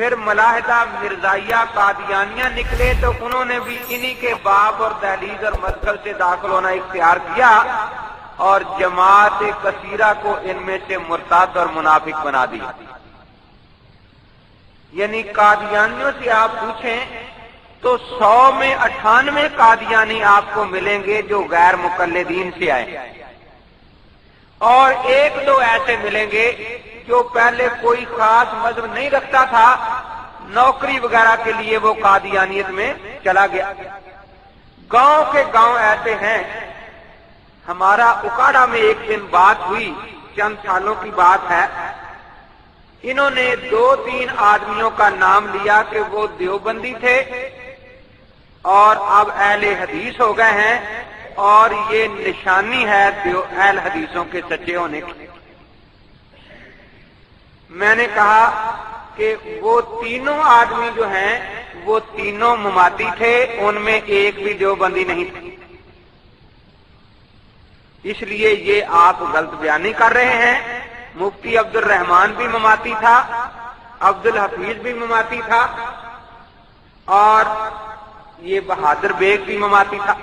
پھر ملاحدہ مرزائیہ قادیانیہ نکلے تو انہوں نے بھی انہی کے باب اور دہلیز اور مدخل سے داخل ہونا اختیار کیا اور جماعت کثیرہ کو ان میں سے مرتد اور منافق بنا دیا۔ یعنی قادیانیوں سے آپ پوچھیں تو 100 میں 98 قادیانی آپ کو ملیں گے جو غیر مقلدین سے آئے، اور 1-2 ایسے ملیں گے جو پہلے کوئی خاص مذہب نہیں رکھتا تھا، نوکری وغیرہ کے لیے وہ قادیانیت میں چلا گیا۔ گاؤں کے گاؤں ایسے ہیں۔ ہمارا اکاڑا میں ایک دن بات ہوئی، چند سالوں کی بات ہے، انہوں نے 2-3 آدمیوں کا نام لیا کہ وہ دیوبندی تھے اور اب اہل حدیث ہو گئے ہیں، اور یہ نشانی ہے اہل حدیثوں کے سچے ہونے کی۔ میں نے کہا کہ وہ تینوں آدمی جو ہیں وہ تینوں مماتی تھے، ان میں ایک بھی دیوبندی نہیں تھی، اس لیے یہ آپ غلط بیانی کر رہے ہیں۔ مفتی عبد الرحمان بھی مماتی تھا، عبد الحفیظ بھی مماتی تھا، اور یہ بہادر بیگ بھی مماتی تھا۔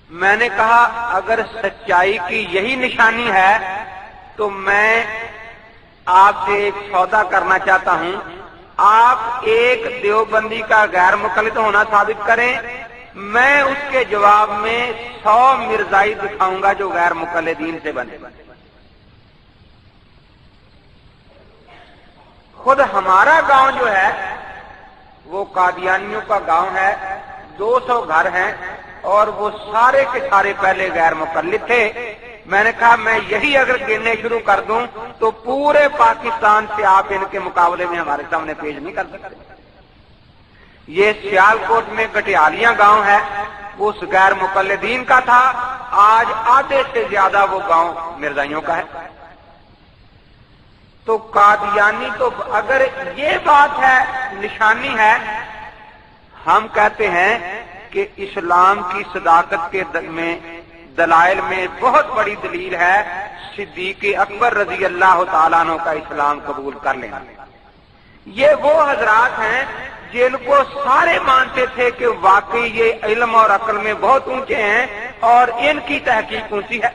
میں نے کہا اگر سچائی کی یہی نشانی ہے تو میں آپ سے ایک سودا کرنا چاہتا ہوں، آپ ایک دیوبندی کا غیر مقلد ہونا ثابت کریں، میں اس کے جواب میں 100 مرزائی دکھاؤں گا جو غیر مقلدین سے بنے۔ خود ہمارا گاؤں جو ہے وہ قادیانیوں کا گاؤں ہے، 200 گھر ہیں، اور وہ سارے کے سارے پہلے غیر مقلد تھے۔ میں نے کہا میں یہی اگر گننے شروع کر دوں تو پورے پاکستان سے آپ ان کے مقابلے میں ہمارے سامنے پیش نہیں کر سکتے۔ یہ سیالکوٹ میں گٹیالیاں گاؤں ہے، وہ اس غیر مقلدین کا تھا، آج آدھے سے زیادہ وہ گاؤں مرزائیوں کا ہے۔ تو قادیانی تو اگر یہ بات ہے، نشانی ہے، ہم کہتے ہیں کہ اسلام کی صداقت کے میں دلائل میں بہت بڑی دلیل ہے صدیق اکبر رضی اللہ تعالیٰ عنہ کا اسلام قبول کر لینا۔ یہ وہ حضرات ہیں جن کو سارے مانتے تھے کہ واقعی یہ علم اور عقل میں بہت اونچے ہیں اور ان کی تحقیق اونچی ہے۔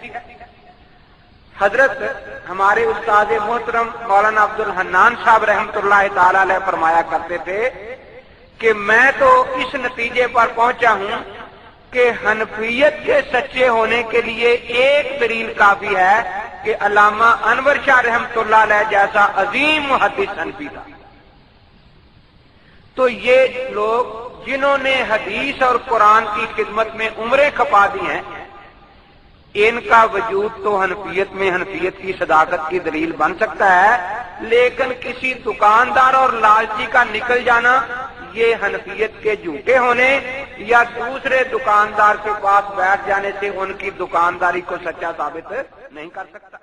حضرت ہمارے استاد محترم مولانا عبد الحنان صاحب رحمۃ اللہ تعالی علیہ فرمایا کرتے تھے کہ میں تو اس نتیجے پر پہنچا ہوں کہ حنفیت کے سچے ہونے کے لیے ایک دلیل کافی ہے کہ علامہ انور شاہ رحمۃ اللہ علیہ جیسا عظیم محدث حنفی تھا۔ تو یہ لوگ جنہوں نے حدیث اور قرآن کی خدمت میں عمریں کھپا دی ہیں، ان کا وجود تو حنفیت میں حنفیت کی صداقت کی دلیل بن سکتا ہے، لیکن کسی دکاندار اور لالچی کا نکل جانا یہ حنفیت کے جھوٹے ہونے یا دوسرے دکاندار کے پاس بیٹھ جانے سے ان کی دکانداری کو سچا ثابت نہیں کر سکتا۔